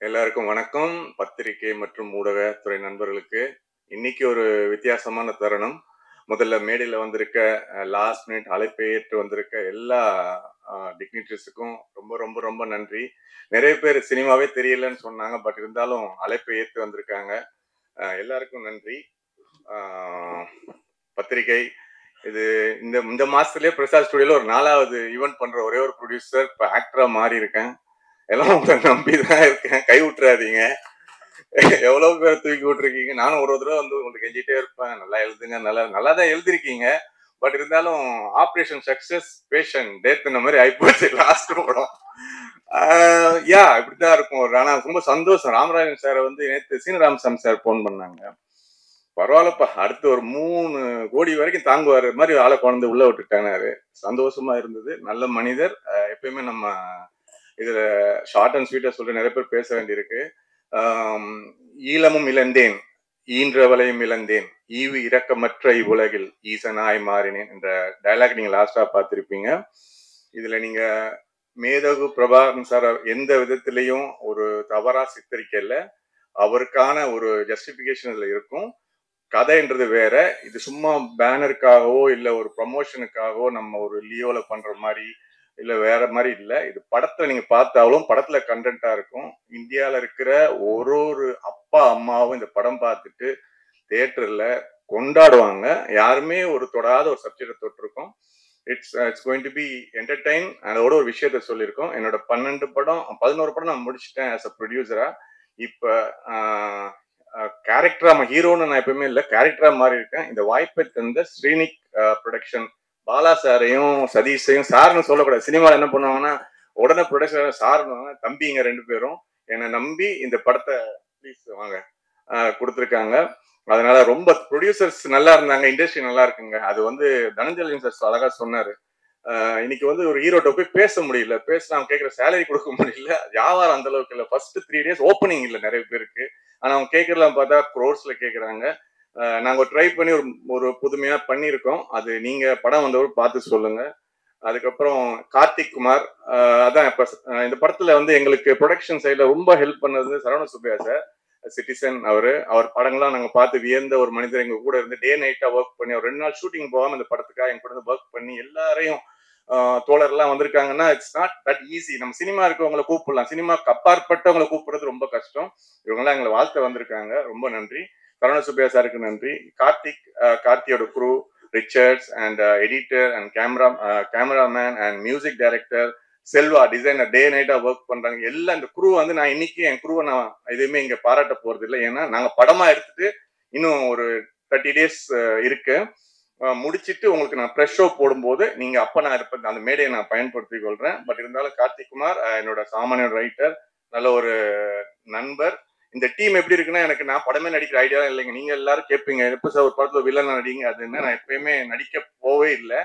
எல்லாருக்கும் வணக்கம். பத்திரிகை மற்றும் ஊடகத்துறை நண்பர்களுக்கு இன்னைக்கு ஒரு வித்தியாசமான தருணம். முதல்ல மேடையில் வந்திருக்க லாஸ்ட் மினிட் அழைப்பை ஏற்று வந்திருக்க எல்லா டிக்னிட்டரிஸுக்கும் ரொம்ப ரொம்ப ரொம்ப நன்றி. நிறைய பேர் சினிமாவே தெரியலன்னு சொன்னாங்க, பட் இருந்தாலும் அழைப்பை ஏற்று வந்திருக்காங்க. எல்லாருக்கும் நன்றி. பத்திரிகை இது இந்த இந்த மாசத்துலயே பிரசாத் ஸ்டுடியோல ஒரு 4வது ஈவெண்ட் பண்ற ஒரே ஒரு ப்ரொடியூசர். இப்போ ஆக்டரா மாறி இருக்கேன். எல்லாம் உங்களை நம்பிதான் இருக்கேன். கை விட்டுறாதீங்க. எவ்வளவு பேர் தூக்கி விட்டுருக்கீங்க. நானும் ஒரு தடவை வந்து உங்களுக்கு கெஞ்சிட்டே இருப்பேன், நல்லா எழுதுங்க, நல்லா தான் எழுதிருக்கீங்க. பட் இருந்தாலும் ஆப்ரேஷன் சக்சஸ் பேஷன் டெத் இந்த மாதிரி ஆயிப்போச்சு லாஸ்ட் படம். யா இப்படிதான் இருக்கும். ஆனா ரொம்ப சந்தோஷம். ராமராஜன் சாரை வந்து நேற்று சீனராமசாமி சார் போன் பண்ணாங்க. பரவாயில்லப்பா, அடுத்து ஒரு 3 கோடி வரைக்கும் தாங்குவாரு மாதிரி ஆளை குழந்தை உள்ள விட்டுட்டானாரு. சந்தோஷமா இருந்தது. நல்ல மனிதர். எப்பயுமே நம்ம இதுல ஷார்ட் அண்ட் ஸ்வீட்டா சொல்ற நிறைய பேர் பேச வேண்டியிருக்கு. ஈழமும் இழந்தேன், ஈன்றவளையும் இழந்தேன், ஈவு இரக்கமற்ற இவ்வுலகில் ஈசனாய் மாறினேன் என்ற டயலாக் நீங்க லாஸ்டா பார்த்திருப்பீங்க. இதுல நீங்க மேதகு பிரபாகரன் சார் எந்த விதத்திலையும் ஒரு தவறா சித்தரிக்கல. அவருக்கான ஒரு ஜஸ்டிபிகேஷன் இதுல இருக்கும். கதைன்றது வேற. இது சும்மா பேனருக்காகவோ இல்ல ஒரு ப்ரமோஷனுக்காகவோ நம்ம ஒரு லியோல பண்ற மாதிரி இல்ல வேற மாதிரி இல்ல. இது படத்துல நீங்க பார்த்தாலும் படத்துல கண்டென்ட்டா இருக்கும். இந்தியால இருக்கிற ஒரு அப்பா அம்மாவும் இந்த படம் பார்த்துட்டு தியேட்டர்ல கொண்டாடுவாங்க. யாருமே ஒரு தொடாத ஒரு சப்ஜெக்டை தொட்டிருக்கோம். It's going to be entertain. அதோட ஒரு விஷயத்த சொல்லியிருக்கோம். என்னோட 11 படம் நான் முடிச்சிட்டேன் ஆஸ் அ ப்ரொடியூசரா. இப்ப கேரக்டரா ஹீரோன்னு நான் எப்பவுமே இல்லை, கேரக்டரா மாறி இருக்கேன். இந்த வாய்ப்பை தந்த ஸ்ரீனிக் ப்ரொடக்ஷன் பாலா சாரையும் சதீஷையும், சார்னு சொல்லக்கூடாது, சினிமாவில் என்ன பண்ணுவாங்கன்னா உடனே ப்ரொடக்ஷன் சார்னு தம்பிங்க 2 பேரும் என்னை நம்பி இந்த படத்தை ப்ளீஸ் வாங்க கொடுத்துருக்காங்க. அதனால ரொம்ப ப்ரொடியூசர்ஸ் நல்லா இருந்தாங்க, இண்டஸ்ட்ரி நல்லா இருக்குங்க. அது வந்து தனஞ்சலின் சார் அழகா சொன்னாரு. இன்னைக்கு வந்து ஒரு ஹீரோட்ட போய் பேச முடியல, பேச அவங்க கேட்குற சேலரி கொடுக்க முடியல, வியாபாரம் அந்த அளவுக்கு இல்லை. ஃபர்ஸ்ட் 3 days ஓப்பனிங் இல்லை நிறைய பேருக்கு. ஆனா அவங்க கேட்கறலாம் பார்த்தா க்ரோர்ஸ்ல கேட்குறாங்க. நாங்க ட்ரை பண்ணி ஒரு ஒரு புதுமையா பண்ணியிருக்கோம். அது நீங்க படம் வந்தவரை பார்த்து சொல்லுங்க. அதுக்கப்புறம் கார்த்திக் குமார், அதான் இப்ப இந்த படத்துல வந்து எங்களுக்கு ப்ரொடக்ஷன் சைட்ல ரொம்ப ஹெல்ப் பண்ணது சரவண சுப்பையா சார். சிட்டிசன் அவர் படங்கள்லாம் நாங்க பார்த்து வியந்த ஒரு மனிதர். எங்க கூட இருந்து டே நைட்டா ஒர்க் பண்ணி, அவர் 2 நாள் ஷூட்டிங் போகாம இந்த படத்துக்காக எங்க கூட ஒர்க் பண்ணி எல்லாரையும் தோழர்லாம் வந்திருக்காங்கன்னா இட்ஸ் நாட் தட் ஈஸி. நம்ம சினிமா இருக்கவங்களை கூப்பிடலாம், சினிமாக்கு அப்பாற்பட்டவங்களை கூப்பிடுறது ரொம்ப கஷ்டம். இவங்கெல்லாம் எங்களை வாழ்த்த வந்திருக்காங்க. ரொம்ப நன்றி. சரவண சுப்பையா சாருக்கு நன்றி. கார்த்தியோட crew, Richards and editor and cameraman and music director, Selva designer, day நைட்டா ஒர்க் பண்றாங்க. எல்லாம் இந்த குரூ வந்து நான் இன்னைக்கு என் குரூவை நான் எதுவுமே இங்க பாராட்ட போறது இல்லை. ஏன்னா நாங்க படமா எடுத்துட்டு இன்னும் ஒரு 30 days இருக்கு. முடிச்சிட்டு உங்களுக்கு நான் ப்ரெஷ் ஷோ போடும்போது நீங்க அப்ப நான் இருப்பேன், அந்த மேடையை நான் பயன்படுத்திக் கொள்றேன். பட் இருந்தாலும் கார்த்திக் குமார் என்னோட சாமானிய ரைட்டர், நல்ல ஒரு நண்பர். இந்த டீம் எப்படி இருக்குன்னா, எனக்கு நான் படமே நடிக்கிற ஐடியா இல்லைங்க. நீங்க எல்லாரும் கேட்பீங்க, எப்ப சார் ஒரு படத்துல வில்லன் நடிங்க, அதுன்னு நான் எப்பயுமே நடிக்க போவே இல்லை.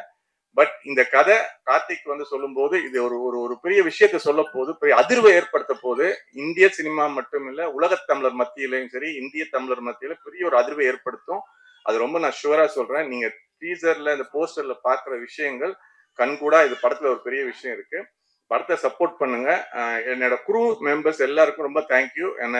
பட் இந்த கதை கார்த்திக் வந்து சொல்லும் போது இது ஒரு ஒரு ஒரு பெரிய விஷயத்த சொல்ல போது, பெரிய அதிர்வை ஏற்படுத்த போது. இந்திய சினிமா மட்டும் இல்ல, உலகத் தமிழர் மத்தியிலையும் சரி, இந்திய தமிழர் மத்தியில பெரிய ஒரு அதிர்வை ஏற்படுத்தும். அது ரொம்ப நான் ஷுவரா சொல்றேன். நீங்க டீசர்ல இந்த போஸ்டர்ல பாக்குற விஷயங்கள் கண்கூடா இது படத்துல ஒரு பெரிய விஷயம் இருக்கு. படத்தை சப்போர்ட் பண்ணுங்க. என்னோட குரூ மெம்பர்ஸ் எல்லாருக்கும் ரொம்ப தேங்க்யூ. என்ன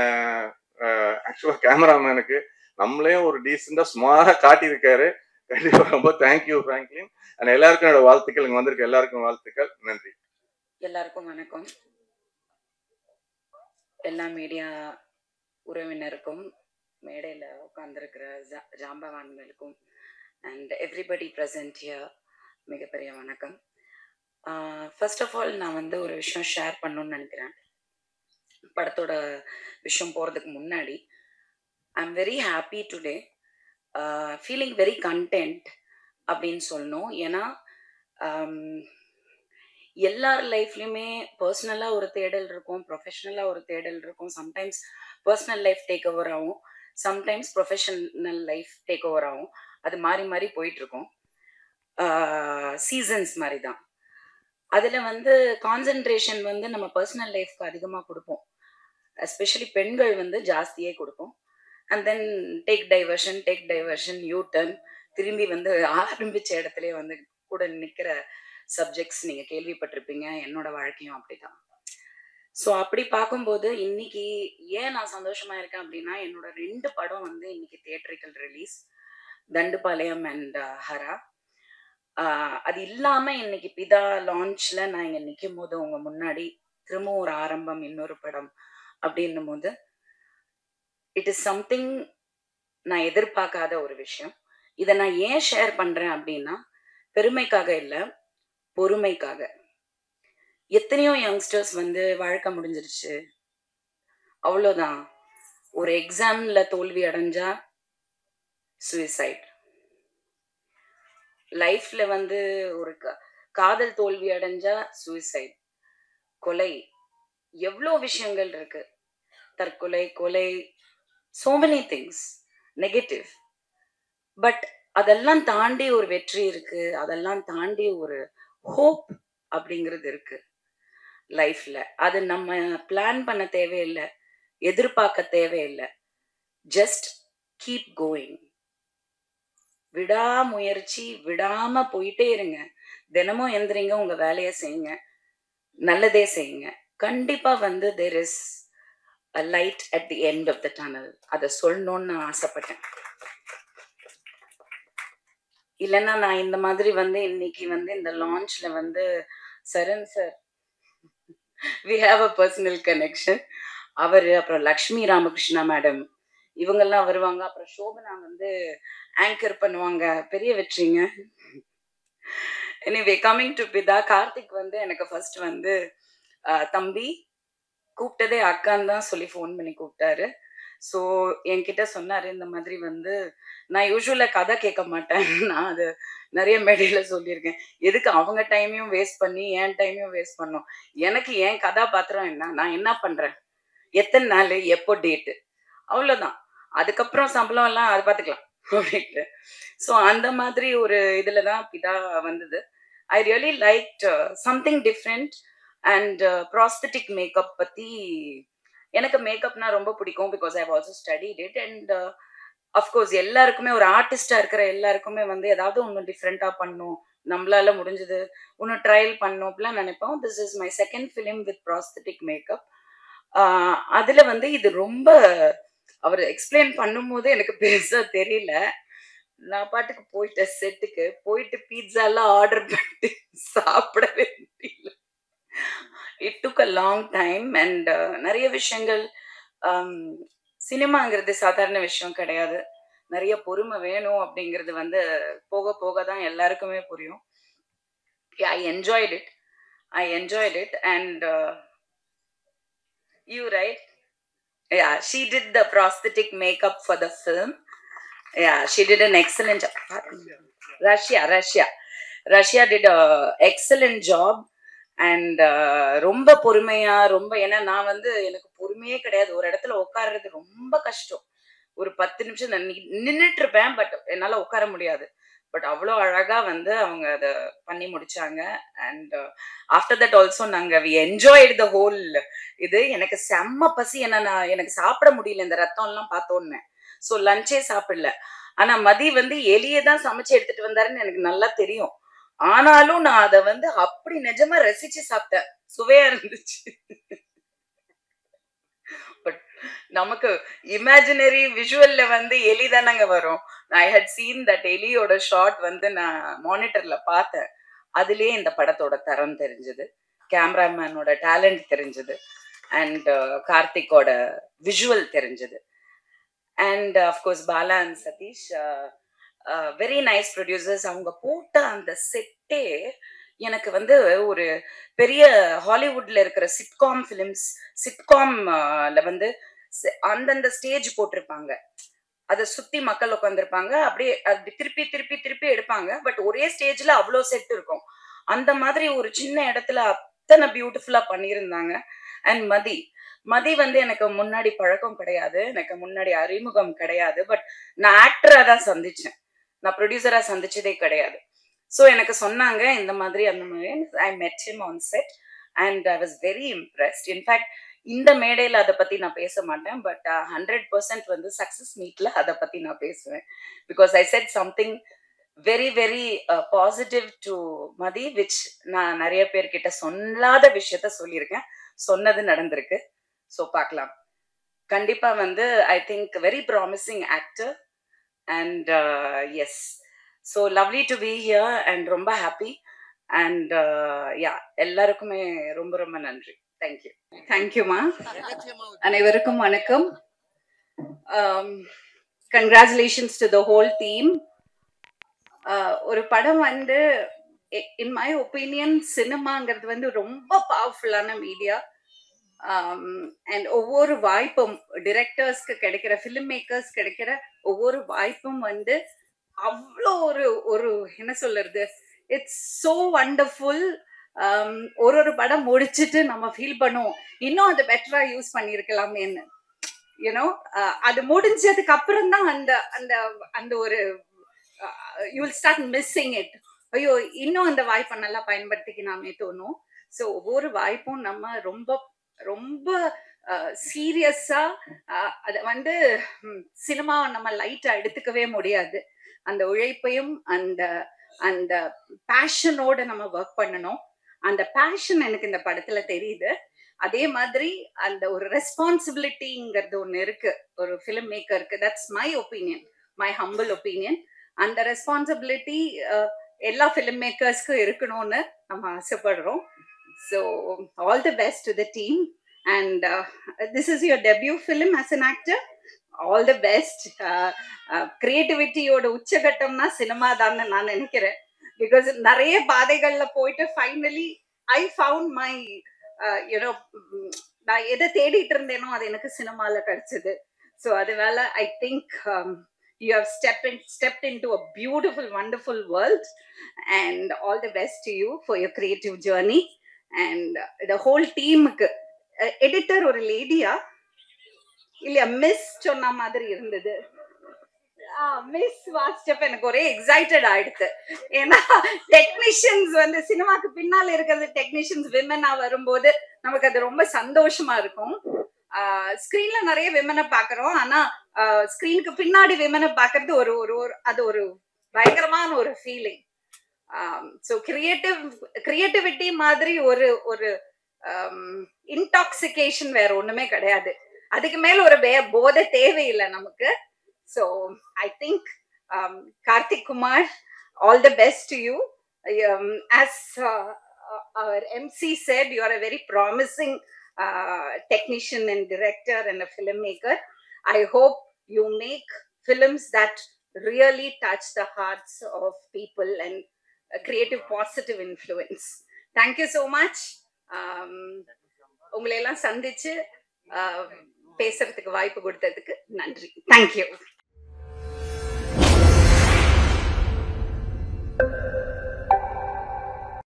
ஆக்சுவலா கேமராமேனுக்கு நம்மளே ஒரு டீசெண்டா சுமாரா காட்டியிருக்காரு. கண்டிப்பா ரொம்ப தேங்க்யூ பிராங்க்லின். அண்ட் எல்லாருக்கும் என்னோட வாழ்த்துக்கள். இங்க வந்திருக்க எல்லாருக்கும் வாழ்த்துக்கள். நன்றி. எல்லாருக்கும் வணக்கம். எல்லா மீடியா உறவினருக்கும், மேடையில் உட்கார்ந்துருக்கிற ஜாம்பவான்களுக்கும் அண்ட் எவ்ரிபடி ப்ரெசன்ட் ஹியர் மிகப்பெரிய வணக்கம். ஃபர்ஸ்ட் ஆஃப் ஆல் நான் வந்து ஒரு விஷயம் ஷேர் பண்ணணும்னு நினைக்கிறேன். படத்தோட விஷயம் போகிறதுக்கு முன்னாடி I'm very happy today, feeling very content அப்படின்னு சொல்லணும். ஏன்னா எல்லார் லைஃப்லையுமே பர்சனலாக ஒரு தேடல் இருக்கும், ப்ரொஃபஷனலாக ஒரு தேடல் இருக்கும். Sometimes personal life take over ஆகும், sometimes professional life take over ஆகும். அது மாறி மாறி போயிட்டுருக்கும். சீசன்ஸ் மாதிரி தான். அதில் வந்து கான்சன்ட்ரேஷன் வந்து நம்ம பர்சனல் லைஃப்க்கு அதிகமாக கொடுப்போம். எஸ்பெஷலி பெண்கள் வந்து ஜாஸ்தியே கொடுப்போம். And then take diversion you turn, திரும்பி வந்து ஆரம்பித்த இடத்துல வந்து கூட நிற்கிற சப்ஜெக்ட்ஸ் நீங்கள் கேள்விப்பட்டிருப்பீங்க. என்னோட வாழ்க்கையும் அப்படிதான். ஸோ அப்படி பார்க்கும்போது இன்னைக்கு ஏன் நான் சந்தோஷமா இருக்கேன் அப்படின்னா, என்னோட 2 படம் வந்து இன்னைக்கு theatrical release. Thandupalayam and Hara. அது இல்லாம இன்னைக்கு பிதா லான்ச்ல நான் இங்க நிக்கும்போது உங்க முன்னாடி திரும்பவும் ஒரு ஆரம்பம் இன்னொரு படம் அப்படின்னும் போது இட் இஸ் சம்திங் நான் எதிர்பார்க்காத ஒரு விஷயம். இதை நான் ஏன் ஷேர் பண்றேன் அப்படின்னா, பெருமைக்காக இல்ல, பொறுமைக்காக. எத்தனையோ யங்ஸ்டர்ஸ் வந்து வாழ்க்கை முடிஞ்சிருச்சு, அவ்வளோதான், ஒரு எக்ஸாம்ல தோல்வி அடைஞ்சா சூசைட், லைஃப்ல வந்து ஒரு காதல் தோல்வி அடைஞ்சா சூசைட், கொலை, எவ்வளோ விஷயங்கள் இருக்கு, தற்கொலை, கொலை, so many things negative. But அதெல்லாம் தாண்டி ஒரு வெற்றி இருக்கு, அதெல்லாம் தாண்டி ஒரு ஹோப் அப்படிங்கிறது இருக்கு லைஃப்ல. அது நம்ம பிளான் பண்ண தேவையில்லை, எதிர்பார்க்க தேவையில்லை. Just keep going. விடாமுயற்சி, விடாம போயிட்டே இருங்க. தினமும் எந்திரிங்க, உங்க வேலையை செய்யுங்க, நல்லதே செய்யுங்க. கண்டிப்பா வந்து there is a light at the end of the tunnel. அதை சொல்லணும்னு நான் ஆசைப்பட்டேன். இல்லைன்னா நான் இந்த மாதிரி வந்து இன்னைக்கு வந்து இந்த லான்ச்ல வந்து Saran sir, we have a personal connection. அவர், அப்புறம் லக்ஷ்மி ராமகிருஷ்ணா மேடம், இவங்கெல்லாம் வருவாங்க. அப்புறம் சோபனா வந்து ஆங்கர் பண்ணுவாங்க. பெரிய வெற்றிங்க. எனிவே, கமிங் டு பிதா, கார்த்திக் வந்து எனக்கு ஃபர்ஸ்ட் வந்து தம்பி கூப்பிட்டதே அக்கான்னு தான் சொல்லி ஃபோன் பண்ணி கூப்பிட்டாரு. ஸோ என்கிட்ட சொன்னார், இந்த மாதிரி வந்து நான் யூஸ்வலாக கதை கேட்க மாட்டேன், நான் அது நிறைய மேடையில் சொல்லியிருக்கேன், எதுக்கு அவங்க டைமையும் வேஸ்ட் பண்ணி என் டைமையும் வேஸ்ட் பண்ணோம், எனக்கு என் கதாபாத்திரம் என்ன, நான் என்ன பண்ணுறேன், எத்தனை நாள், எப்போ டேட்டு, அவ்வளோதான், அதுக்கப்புறம் சம்பளம் எல்லாம் அதை பார்த்துக்கலாம் அப்படின்ட்டு. ஸோ அந்த மாதிரி ஒரு இதில் தான் பிதா வந்தது. I really like something different. And prosthetic makeup பற்றி, எனக்கு மேக்கப்னா ரொம்ப பிடிக்கும், because I also studied it. And of course எல்லாருக்குமே, ஒரு ஆர்டிஸ்டாக இருக்கிற எல்லாருக்குமே வந்து ஏதாவது ஒன்று டிஃப்ரெண்ட்டாக பண்ணும், நம்மளால முடிஞ்சது ஒன்று ட்ரையல் பண்ணும் அப்படிலாம் நினைப்போம். This is my second film with prosthetic makeup. அதில் வந்து இது ரொம்ப அவர் எக்ஸ்பிளைன் பண்ணும்போது எனக்கு பெருசாக தெரியல. நான் பாட்டுக்கு போயிட்டேன், செட்டுக்கு போயிட்டு பீட்சாலாம் ஆர்டர் பண்ணிட்டு சாப்பிடவே முடியல. It took a long time. And நிறைய விஷயங்கள், சினிமாங்கிறது சாதாரண விஷயம் கிடையாது, நிறைய பொறுமை வேணும் அப்படிங்கிறது வந்து போக போக தான் எல்லாருக்குமே புரியும். I enjoyed it. And you right, yeah, she did the prosthetic makeup for the film. Yeah, she did an excellent job. Russia did a excellent job. And ரொம்ப பொறுமையா, ரொம்ப, ஏன்னா நான் வந்து எனக்கு பொறுமையே கிடையாது, ஒரு இடத்துல உட்கார்றது ரொம்ப கஷ்டம். ஒரு 10 நிமிஷம் நான் நின்றுட்டு இருப்பேன், பட் என்னால உட்கார முடியாது. பட் அவ்வளோ அழகா வந்து அவங்க அதை பண்ணி முடிச்சாங்க. அண்ட் ஆஃப்டர் தட் ஆல்சோ நாங்கள் வி என்ஜாய்டு த ஹோல் இது. எனக்கு செம்ம பசி, ஏன்னா எனக்கு சாப்பிட முடியல இந்த ரத்தம்லாம் பார்த்தோன்னே. ஸோ லஞ்சே சாப்பிடல. ஆனா மதி வந்து எலியை தான் சமைச்சு எடுத்துட்டு வந்தாருன்னு எனக்கு நல்லா தெரியும். ஆனாலும் நான் அதை வந்து அப்படி நிஜமா ரசிச்சு சாப்பிட்டேன், சுவையா இருந்துச்சு. பட் நமக்கு இமேஜினரி விஷுவல்ல வந்து எலி தானங்க வரும். ஐ ஹட் சீன் தட் எலியோட ஷாட் வந்து நான் மானிட்டர்ல பார்த்தேன். அதுலயே இந்த படத்தோட தரம் தெரிஞ்சது, கேமராமேனோட டேலண்ட் தெரிஞ்சது, அண்ட் கார்த்திக்கோட விஷுவல் தெரிஞ்சது. And of course Bala and Sathish, very nice producers. அவங்க போட்ட அந்த செட்டே எனக்கு வந்து ஒரு பெரிய ஹாலிவுட்ல இருக்கிற சிட்காம்ல வந்து அந்தந்த ஸ்டேஜ் போட்டிருப்பாங்க, அதை சுத்தி மக்கள் உட்காந்துருப்பாங்க, அப்படியே அப்படி திருப்பி திருப்பி திருப்பி எடுப்பாங்க, பட் ஒரே ஸ்டேஜ்ல அவ்வளோ செட் இருக்கும். அந்த மாதிரி ஒரு சின்ன இடத்துல அத்தனை பியூட்டிஃபுல்லா பண்ணியிருந்தாங்க. அண்ட் மதி வந்து எனக்கு முன்னாடி பழக்கம் கிடையாது, எனக்கு முன்னாடி அறிமுகம் கிடையாது, பட் நான் ஆக்டரா தான் சந்திச்சேன், நான் ப்ரொடியூசரா சந்திச்சதே கிடையாது. ஸோ எனக்கு சொன்னாங்க இந்த மாதிரி, அந்த மாதிரி. I met him on set and I was very impressed. In fact இந்த மேடையில் அதை பற்றி நான் பேச மாட்டேன், பட் 100% வந்து சக்ஸஸ் மீட்டில் அதை பற்றி நான் பேசுவேன். Because I set something very very positive to Mathi, which நான் நிறைய பேர்கிட்ட சொல்லாத விஷயத்த சொல்லியிருக்கேன். சொன்னது நடந்திருக்கு. ஸோ பார்க்கலாம். கண்டிப்பா வந்து I think very promising actor and yes, so lovely to be here and ரொம்ப ஹாப்பி அண்ட் யா, எல்லாருக்குமே ரொம்ப ரொம்ப நன்றி. தேங்க்யூ. தேங்க்யூமா. அனைவருக்கும் வணக்கம். Congratulations to the whole team. ஒரு படம் வந்து இன் மை ஒப்பீனியன் சினிமாங்கிறது வந்து ரொம்ப பவர்ஃபுல்லான மீடியா. அண்ட் ஒவ்வொரு வாய்ப்பும் டிரெக்டர்ஸ்க்கு கிடைக்கிற, ஃபிலிம் மேக்கர்ஸ் கிடைக்கிற ஒவ்வொரு வாய்ப்பும் வந்து அவ்வளோ ஒரு ஒரு என்ன சொல்றது, இட்ஸ் ஸோ வண்டர்ஃபுல். ஒரு படம் முடிச்சுட்டு நம்ம ஃபீல் பண்ணுவோம் இன்னும் அதை பெட்டரா யூஸ் பண்ணியிருக்கலாமேன்னு. யூனோ அது முடிஞ்சதுக்கு அப்புறம் தான் அந்த அந்த அந்த ஒரு you will start missing it. ஐயோ, இன்னும் அந்த வாய்ப்பை நல்லா பயன்படுத்திக்கலாமே தோணும். ஸோ ஒவ்வொரு வாய்ப்பும் நம்ம ரொம்ப ரொம்ப சீரியஸா அதை வந்து சினிமாவை நம்ம லைட்டா எடுத்துக்கவே முடியாது. அந்த உழைப்பையும் அந்த அந்த பேஷனோட நம்ம ஒர்க் பண்ணணும். அந்த பேஷன் எனக்கு இந்த படத்துல தெரியுது. அதே மாதிரி அந்த ஒரு ரெஸ்பான்சிபிலிட்டிங்கிறது ஒண்ணு இருக்கு ஒரு ஃபிலிம் மேக்கருக்கு. That's my opinion, my humble opinion. அந்த ரெஸ்பான்சிபிலிட்டி எல்லா ஃபிலிம் மேக்கர்ஸ்க்கும் இருக்கணும்னு நம்ம ஆசைப்படுறோம். So all the best to the team and this is your debut film as an actor. All the best. கிரியேட்டிவிட்டியோட உச்சகட்டம்னா சினிமா தான் நான் நினைக்கிறேன். பிகாஸ் நிறைய பாதைகள்ல போயிட்டு finally I found my you know, நான் எதை தேடிட்டு இருந்தேனோ அது எனக்கு சினிமால கிடைச்சது. ஸோ அதனால I think you have stepped into a beautiful, wonderful world, and all the best to you for your creative journey and the whole team. Editor or lady-ya இல்ல miss சொன்ன மாதிரி இருந்தது. மிஸ் வாட்ஸ்அப் எனக்கு ஒரே excited ஆயிடுச்சு. ஏன்னா technicians வந்து சினிமாக்கு பின்னால இருக்கிறது டெக்னீஷியன்ஸ் விமனா வரும்போது நமக்கு அது ரொம்ப சந்தோஷமா இருக்கும். ஸ்கிரீன்ல நிறைய விமனை பாக்குறோம், ஆனா ஸ்கிரீனுக்கு பின்னாடி விமனை பாக்குறது ஒரு ஒரு அது ஒரு பயங்கரமான ஒரு ஃபீலிங். ஸோ கிரியேட்டிவிட்டி மாதிரி ஒரு ஒரு இன்டாக்சிகேஷன் வேற ஒண்ணுமே கிடையாது. அதுக்கு மேல ஒரு போதை தேவையில்லை நமக்கு. So I think Karthik Kumar, all the best to you. As our MC said, you are a very promising technician and director and a filmmaker. I hope you make films that really touch the hearts of people and create a positive influence. Thank you so much. உங்களை எல்லாம் சந்திச்சு பேசுறதுக்கு வாய்ப்பு கொடுத்ததுக்கு நன்றி. Thank you.